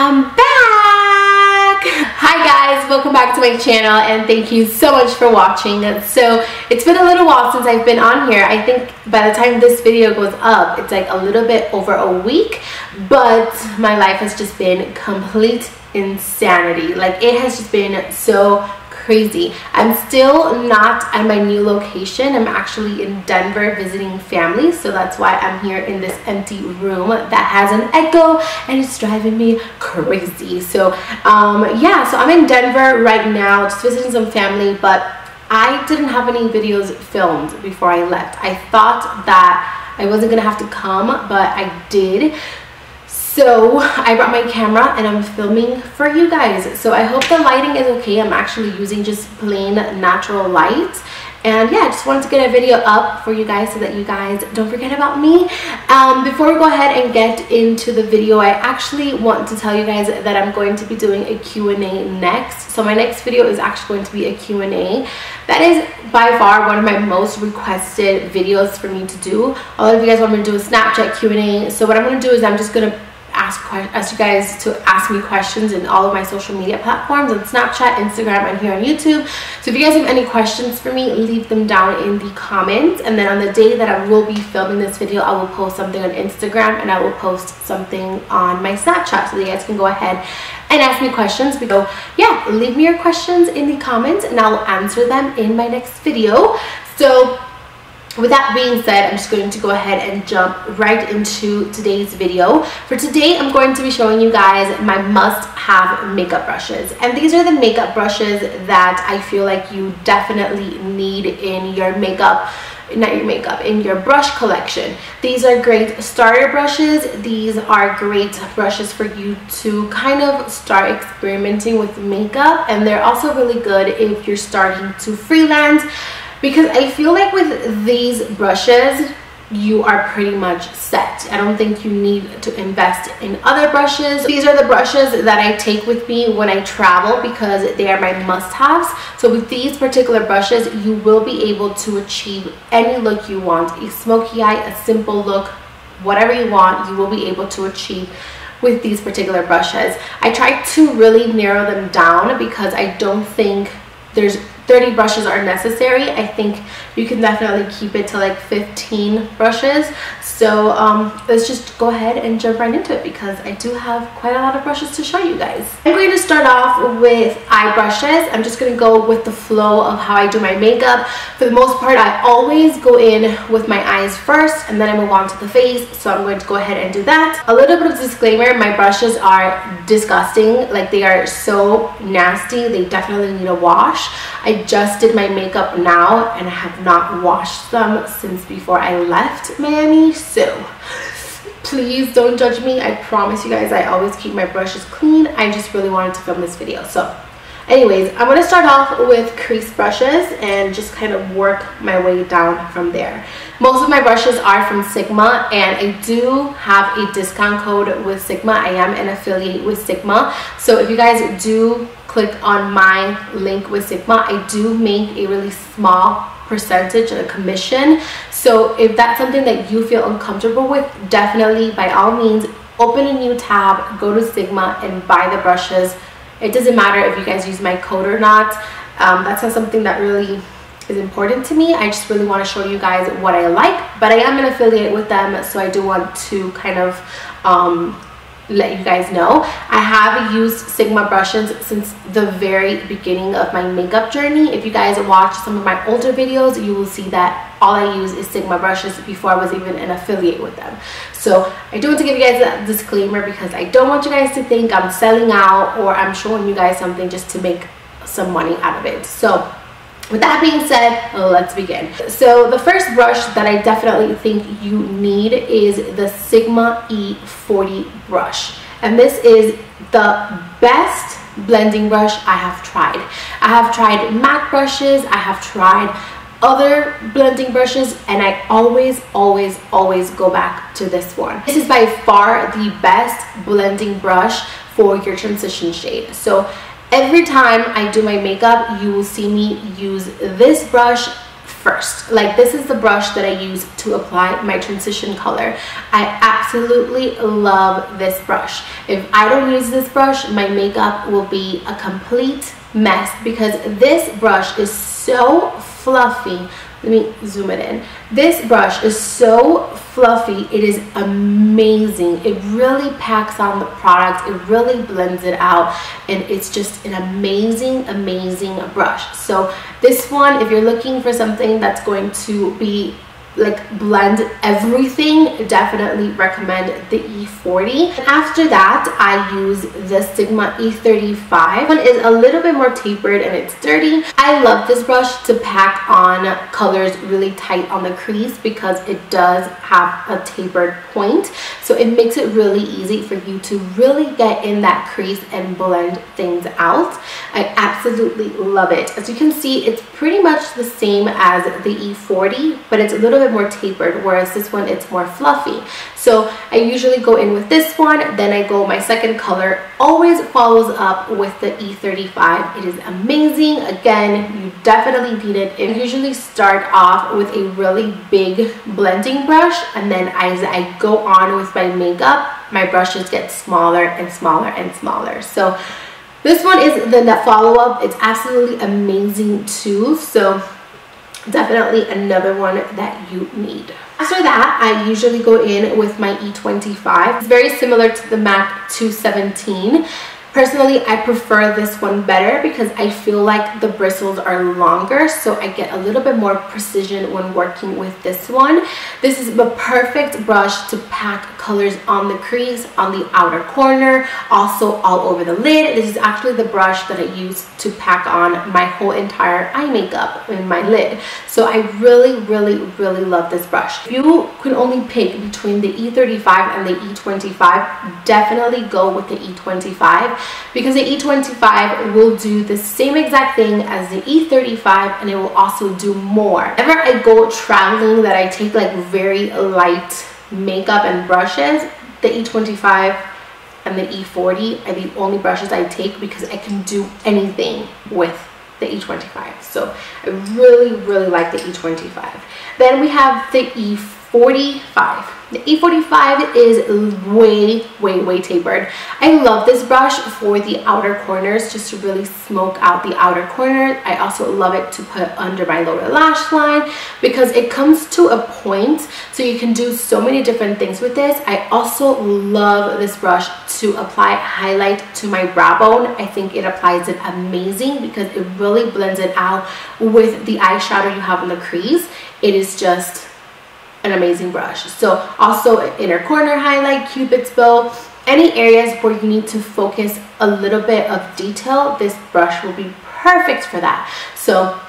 I'm back! Hi guys, welcome back to my channel and thank you so much for watching. So it's been a little while since I've been on here. I think by the time this video goes up, it's like a little bit over a week, but my life has just been complete insanity. Like, it has just been so crazy. I'm still not at my new location. I'm actually in Denver visiting family, so that's why I'm here in this empty room that has an echo and it's driving me crazy. So yeah, so I'm in Denver right now just visiting some family, but I didn't have any videos filmed before I left. I thought that I wasn't gonna have to come, but I did. So I brought my camera and I'm filming for you guys. So I hope the lighting is okay. I'm actually using just plain natural light. And yeah, I just wanted to get a video up for you guys so that you guys don't forget about me. Before we go ahead and get into the video, I actually want to tell you guys that I'm going to be doing a Q&A next. So my next video is actually going to be a Q&A. That is by far one of my most requested videos for me to do. A lot of you guys want me to do a Snapchat Q&A. So what I'm going to do is I'm just going to ask you guys to ask me questions in all of my social media platforms on Snapchat, Instagram, and here on YouTube. So if you guys have any questions for me, leave them down in the comments, and then on the day that I will be filming this video, I will post something on Instagram and I will post something on my Snapchat so that you guys can go ahead and ask me questions. So yeah, leave me your questions in the comments and I'll answer them in my next video. So with that being said, I'm just going to go ahead and jump right into today's video. For today, I'm going to be showing you guys my must-have makeup brushes. And these are the makeup brushes that I feel like you definitely need in your makeup, in your brush collection. These are great starter brushes. These are great brushes for you to kind of start experimenting with makeup. And they're also really good if you're starting to freelance, because I feel like with these brushes, you are pretty much set. I don't think you need to invest in other brushes. These are the brushes that I take with me when I travel because they are my must-haves. So with these particular brushes, you will be able to achieve any look you want. A smoky eye, a simple look, whatever you want, you will be able to achieve with these particular brushes. I try to really narrow them down because I don't think there's 30 brushes are necessary. I think you can definitely keep it to like 15 brushes. So let's just go ahead and jump right into it because I do have quite a lot of brushes to show you guys. I'm going to start off with eye brushes. I'm just going to go with the flow of how I do my makeup. For the most part, I always go in with my eyes first and then I move on to the face. So I'm going to go ahead and do that. A little bit of disclaimer, my brushes are disgusting. Like, they are so nasty. They definitely need a wash. I just did my makeup now and I have not washed them since before I left Miami, so please don't judge me. I promise you guys I always keep my brushes clean. I just really wanted to film this video. So anyways, I'm going to start off with crease brushes and just kind of work my way down from there. Most of my brushes are from Sigma and I do have a discount code with Sigma. I am an affiliate with Sigma, so if you guys do click on my link with Sigma, I do make a really small percentage, a commission. So if that's something that you feel uncomfortable with, definitely by all means open a new tab, go to Sigma and buy the brushes. It doesn't matter if you guys use my code or not. That's not something that really is important to me. I just really want to show you guys what I like, but I am an affiliate with them, so I do want to kind of let you guys know. I have used Sigma brushes since the very beginning of my makeup journey. If you guys watch some of my older videos, you will see that all I use is Sigma brushes before I was even an affiliate with them. So I do want to give you guys a disclaimer because I don't want you guys to think I'm selling out or I'm showing you guys something just to make some money out of it. So with that being said, let's begin. So the first brush that I definitely think you need is the Sigma E40 brush. And this is the best blending brush I have tried. I have tried matte brushes, I have tried other blending brushes, and I always go back to this one. This is by far the best blending brush for your transition shade. So every time I do my makeup, you will see me use this brush first. Like, this is the brush that I use to apply my transition color. I absolutely love this brush. If I don't use this brush, my makeup will be a complete mess because this brush is so fluffy. Let me zoom it in. This brush is so fluffy. It is amazing. It really packs on the product. It really blends it out. And it's just an amazing, amazing brush. So this one, if you're looking for something that's going to be like blend everything, definitely recommend the E40. And after that, I use the Sigma E35. One is a little bit more tapered and it's dirty. I love this brush to pack on colors really tight on the crease because it does have a tapered point, so it makes it really easy for you to really get in that crease and blend things out. I absolutely love it. As you can see, it's pretty much the same as the E40, but it's a little bit more tapered, whereas this one, it's more fluffy. So I usually go in with this one, then I go my second color, always follows up with the E35. It is amazing. Again, you definitely need it. I usually start off with a really big blending brush, and then as I go on with my makeup, my brushes get smaller and smaller and smaller. So this one is the follow-up. It's absolutely amazing too. So definitely another one that you need. After that, I usually go in with my E25. It's very similar to the MAC 217. Personally, I prefer this one better because I feel like the bristles are longer, so I get a little bit more precision when working with this one. This is the perfect brush to pack colors on the crease, on the outer corner, also all over the lid. This is actually the brush that I use to pack on my whole entire eye makeup in my lid. So I really, really, really love this brush. If you can only pick between the E35 and the E25, definitely go with the E25. Because the E25 will do the same exact thing as the E35, and it will also do more. Whenever I go traveling that I take like very light makeup and brushes, the E25 and the E40 are the only brushes I take because I can do anything with the E25. So I really, really like the E25. Then we have the E45. The E45 is way, way, way tapered. I love this brush for the outer corners, just to really smoke out the outer corner. I also love it to put under my lower lash line because it comes to a point, so you can do so many different things with this. I also love this brush to apply highlight to my brow bone. I think it applies it amazing because it really blends it out with the eyeshadow you have on the crease. It is just an amazing brush. So also inner corner highlight, cupid's bow, any areas where you need to focus a little bit of detail, this brush will be perfect for that. So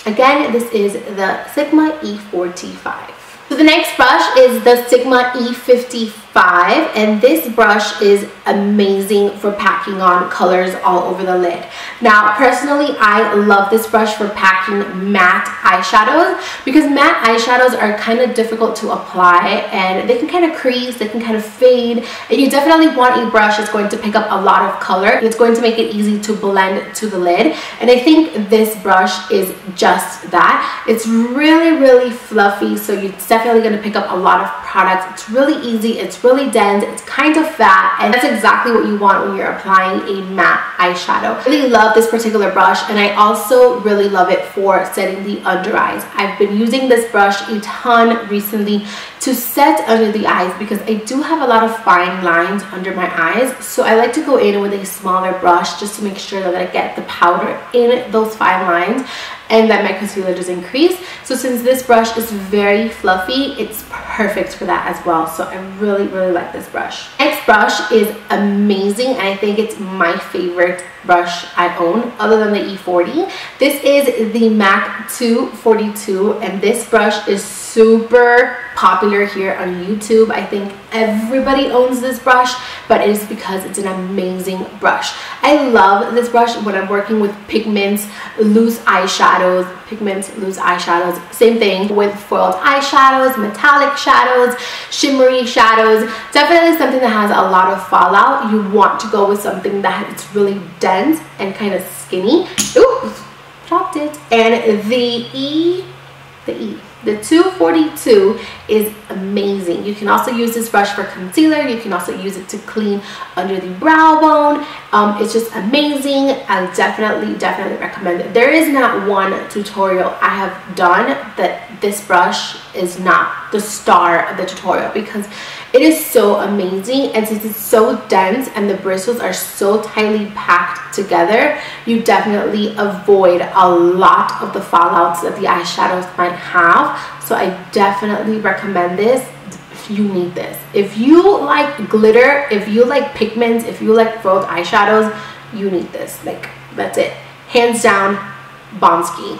again, this is the Sigma E45. So the next brush is the Sigma E55, and this brush is amazing for packing on colors all over the lid. Now, personally, I love this brush for packing matte eyeshadows because matte eyeshadows are kind of difficult to apply and they can kind of crease, they can kind of fade, and you definitely want a brush that's going to pick up a lot of color. It's going to make it easy to blend to the lid, and I think this brush is just that. It's really, really fluffy, so it's definitely going to pick up a lot of products. It's really easy, it's really dense, it's kind of fat, and that's exactly what you want when you're applying a matte eyeshadow. I really love this particular brush, and I also really love it for setting the under eyes. I've been using this brush a ton recently to set under the eyes because I do have a lot of fine lines under my eyes, so I like to go in with a smaller brush just to make sure that I get the powder in those fine lines and that my concealer doesn't crease. So since this brush is very fluffy, it's perfect for that as well. So I really, really like this brush. Next brush is amazing, and I think it's my favorite brush I own other than the E40. This is the MAC 242, and this brush is super popular here on YouTube. I think everybody owns this brush, but it is because it's an amazing brush. I love this brush when I'm working with pigments, loose eyeshadows, same thing with foiled eyeshadows, metallic shadows, shimmery shadows. Definitely something that has a lot of fallout. You want to go with something that is really dense and kind of skinny. Ooh, dropped it. And the the E. The 242 is amazing. You can also use this brush for concealer. You can also use it to clean under the brow bone. It's just amazing. I definitely recommend it. There is not one tutorial I have done that this brush is not the star of the tutorial, because it is so amazing. And since it's so dense and the bristles are so tightly packed together, you definitely avoid a lot of the fallouts that the eyeshadows might have. So I definitely recommend this if you need this. If you like glitter, if you like pigments, if you like frilled eyeshadows, you need this. Like, that's it. Hands down, Bombski.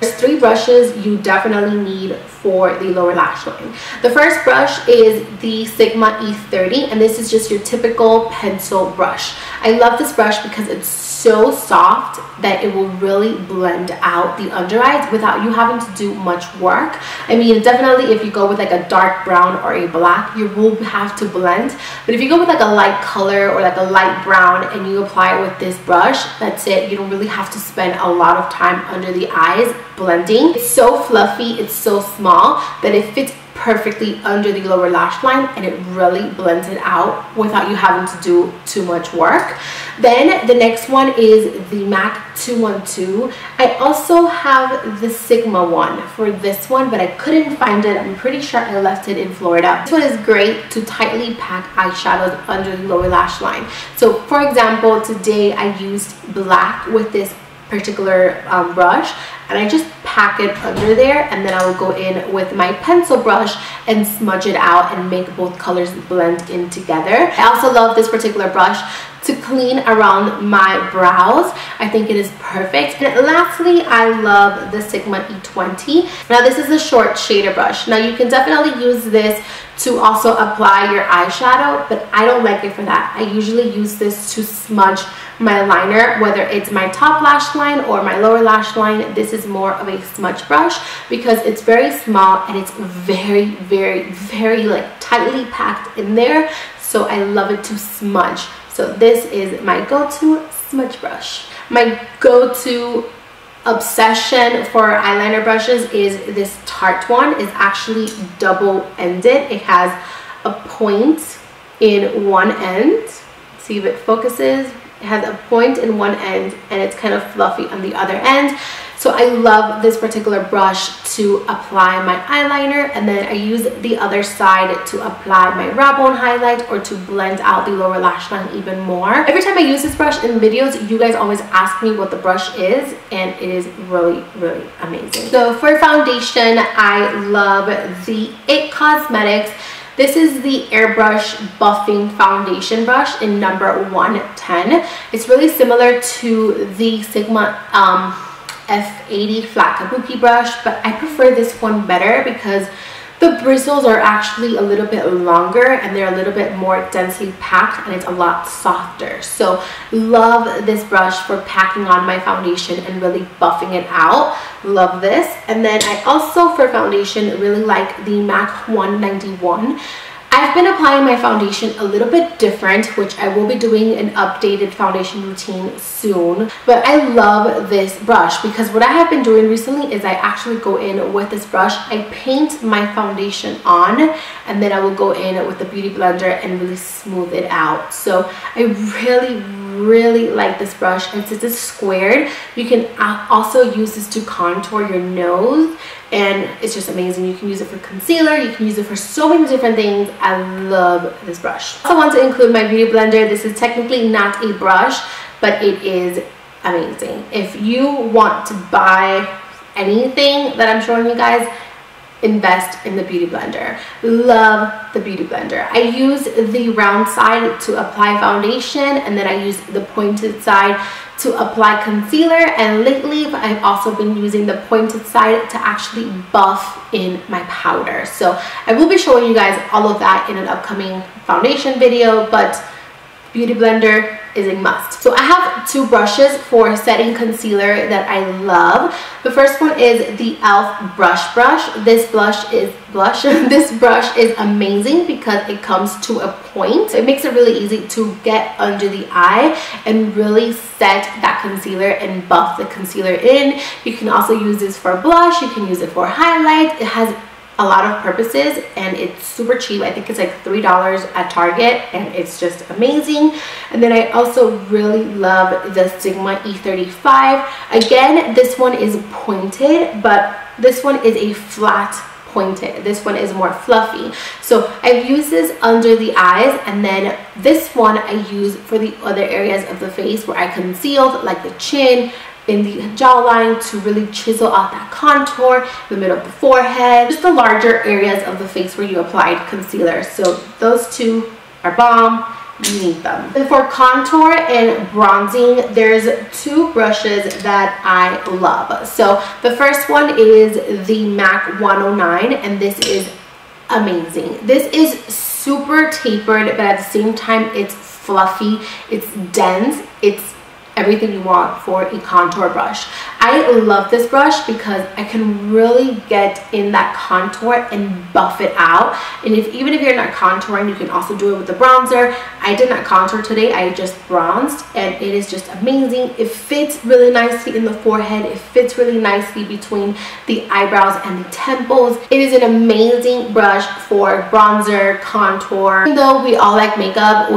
There's 3 brushes you definitely need for the lower lash line. The first brush is the Sigma E30, and this is just your typical pencil brush. I love this brush because it's so soft that it will really blend out the under eyes without you having to do much work. I mean, definitely if you go with like a dark brown or a black, you will have to blend. But if you go with like a light color or like a light brown and you apply it with this brush, that's it. You don't really have to spend a lot of time under the eyes blending. It's so fluffy, it's so small that it fits perfectly under the lower lash line, and it really blends it out without you having to do too much work. Then the next one is the MAC 212. I also have the Sigma one for this one, but I couldn't find it. I'm pretty sure I left it in Florida. This one is great to tightly pack eyeshadows under the lower lash line. So for example, today I used black with this particular brush, and I just pack it under there, and then I will go in with my pencil brush and smudge it out and make both colors blend in together. I also love this particular brush to clean around my brows. I think it is perfect. And lastly, I love the Sigma E20. Now this is a short shader brush. Now you can definitely use this to also apply your eyeshadow, but I don't like it for that. I usually use this to smudge my liner, whether it's my top lash line or my lower lash line. This is more of a smudge brush because it's very small and it's very like tightly packed in there. So I love it to smudge. So this is my go-to smudge brush. My go-to obsession for eyeliner brushes is this Tarte one. Is actually double-ended. It has a point in one end. See if it focuses. It has a point in one end and it's kind of fluffy on the other end. So I love this particular brush to apply my eyeliner, and then I use the other side to apply my brow bone highlight or to blend out the lower lash line even more. Every time I use this brush in videos, you guys always ask me what the brush is, and it is really amazing. So for foundation, I love the IT Cosmetics. This is the Airbrush Buffing Foundation Brush in number 110. It's really similar to the Sigma F80 Flat Kabuki brush, but I prefer this one better because the bristles are actually a little bit longer and they're a little bit more densely packed, and it's a lot softer. So love this brush for packing on my foundation and really buffing it out. Love this. And then I also, for foundation, really like the MAC 191. I've been applying my foundation a little bit different, which I will be doing an updated foundation routine soon. But I love this brush because what I have been doing recently is I actually go in with this brush. I paint my foundation on, and then I will go in with the Beauty Blender and really smooth it out. So I really like this brush, and since it's squared, you can also use this to contour your nose, and it's just amazing. You can use it for concealer, you can use it for so many different things. I love this brush. I also want to include my Beauty Blender. This is technically not a brush, but it is amazing. If you want to buy anything that I'm showing you guys, invest in the Beauty Blender. Love the Beauty Blender. I use the round side to apply foundation, and then I use the pointed side to apply concealer, and lately I've also been using the pointed side to actually buff in my powder. So I will be showing you guys all of that in an upcoming foundation video, but Beauty Blender, is a must. So I have two brushes for setting concealer that I love. The first one is the e.l.f. brush. This brush is amazing because it comes to a point. It makes it really easy to get under the eye and really set that concealer and buff the concealer in. You can also use this for blush, you can use it for highlight. It has a lot of purposes and it's super cheap. I think it's like $3 at Target and it's just amazing. And then I also really love the Sigma E35. Again, this one is pointed, but this one is a flat pointed. This one is more fluffy. So I've used this under the eyes, and then this one I use for the other areas of the face where I concealed, like the chin, in the jawline, to really chisel out that contour, the middle of the forehead, just the larger areas of the face where you applied concealer. So those two are bomb. You need them. And for contour and bronzing, there's two brushes that I love. So the first one is the MAC 109, and this is amazing. This is super tapered, but at the same time it's fluffy, it's dense, it's everything you want for a contour brush. I love this brush because I can really get in that contour and buff it out. And even if you're not contouring, you can also do it with the bronzer. I did not contour today, I just bronzed, and it is just amazing. It fits really nicely in the forehead, it fits really nicely between the eyebrows and the temples. It is an amazing brush for bronzer, contour. Even though we all like makeup,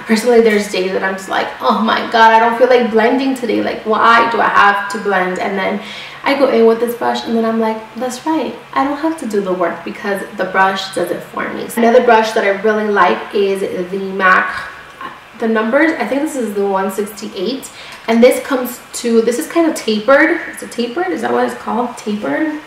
personally there's days that I'm just like, oh my god, I don't feel like blending today. Like, why do I have to blend? And then I go in with this brush and then I'm like, that's right, I don't have to do the work because the brush does it for me. Another brush that I really like is the MAC, the numbers, I think this is the 168, and this is kind of tapered. Is it tapered? Is that what it's called? Tapered?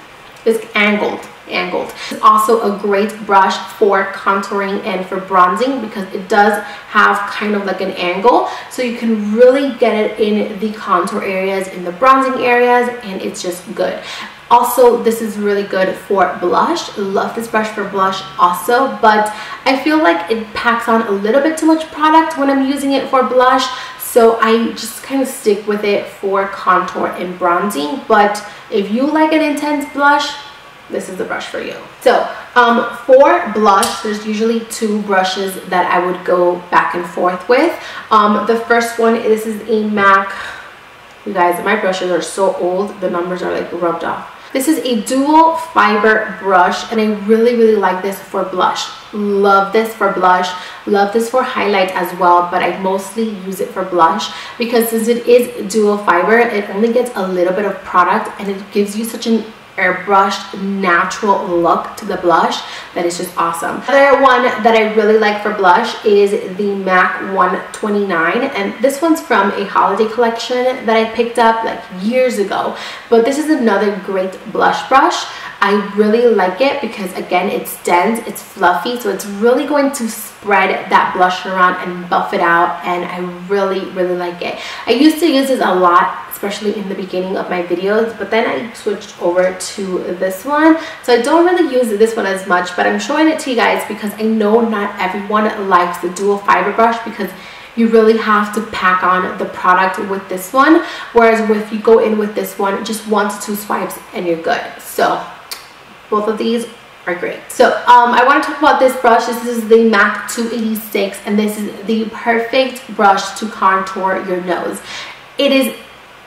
It's angled. It's also a great brush for contouring and for bronzing because it does have kind of like an angle, so you can really get it in the contour areas, in the bronzing areas, and it's just good. Also, this is really good for blush. Love this brush for blush also, but I feel like it packs on a little bit too much product when I'm using it for blush, so I just kind of stick with it for contour and bronzing. But if you like an intense blush, this is the brush for you. So for blush, there's usually two brushes that I would go back and forth with. The first one, this is a MAC. You guys, my brushes are so old, the numbers are like rubbed off. This is a dual fiber brush, and I really like this for blush. Love this for blush, love this for highlight as well, but I mostly use it for blush because since it is dual fiber, it only gets a little bit of product and it gives you such an airbrushed natural look to the blush that is just awesome. Another one that I really like for blush is the MAC 129, and this one's from a holiday collection that I picked up like years ago, but this is another great blush brush. I really like it because again, it's dense, it's fluffy, so it's really going to spread that blush around and buff it out, and I really like it. I used to use this a lot, especially in the beginning of my videos, but then I switched over to this one, so I don't really use this one as much, but I'm showing it to you guys because I know not everyone likes the dual fiber brush because you really have to pack on the product with this one, whereas if you go in with this one, just 1 to 2 swipes and you're good. So both of these are great. So I want to talk about this brush. This is the MAC 286, and this is the perfect brush to contour your nose. It is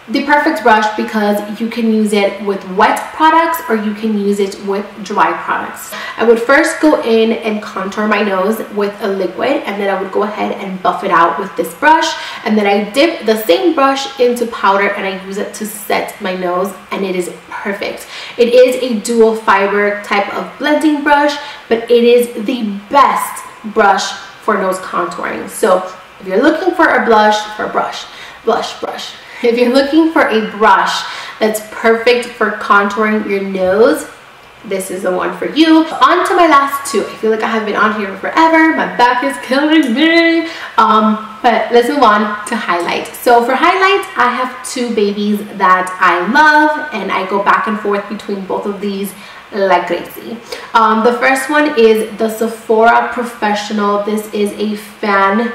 the perfect brush because you can use it with wet products or you can use it with dry products. I would first go in and contour my nose with a liquid, and then I would go ahead and buff it out with this brush, and then I dip the same brush into powder and I use it to set my nose, and it is perfect. It is a dual fiber type of blending brush, but it is the best brush for nose contouring. So if you're looking for a blush, brush. If you're looking for a brush that's perfect for contouring your nose, this is the one for you. On to my last two. I feel like I have been on here forever. My back is killing me. But let's move on to highlight. So for highlight, I have two babies that I love, and I go back and forth between both of these like crazy. The first one is the Sephora Professional. This is a fan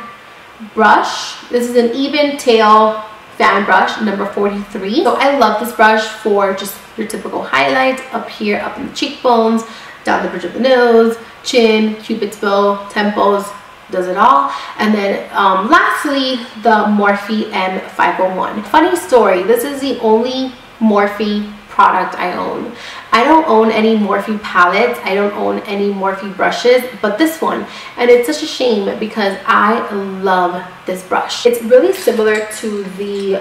brush. This is an even tail fan brush, number 43. So I love this brush for just your typical highlights up here, up in the cheekbones, down the bridge of the nose, chin, cupid's bow, temples, does it all. And then lastly, the Morphe M501. Funny story, this is the only Morphe product I own. I don't own any Morphe palettes, I don't own any Morphe brushes, but this one. And it's such a shame because I love this brush. It's really similar to the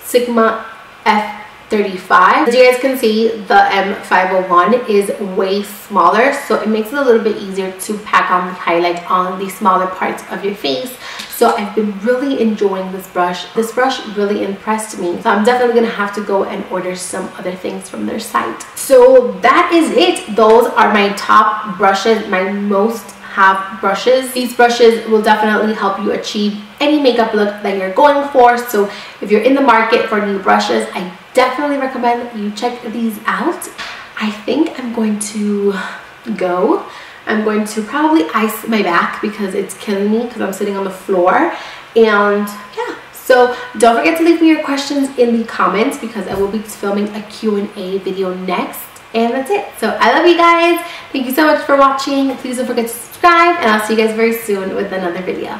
Sigma F35. As you guys can see, the M501 is way smaller, so it makes it a little bit easier to pack on the highlight on the smaller parts of your face. So I've been really enjoying this brush. This brush really impressed me. So I'm definitely gonna have to go and order some other things from their site. So that is it. Those are my top brushes, my most have brushes. These brushes will definitely help you achieve any makeup look that you're going for. So if you're in the market for new brushes, I definitely recommend you check these out. I think I'm going to go. I'm going to probably ice my back because it's killing me because I'm sitting on the floor. And yeah, so don't forget to leave me your questions in the comments because I will be filming a Q&A video next. And that's it. So I love you guys. Thank you so much for watching. Please don't forget to subscribe and I'll see you guys very soon with another video.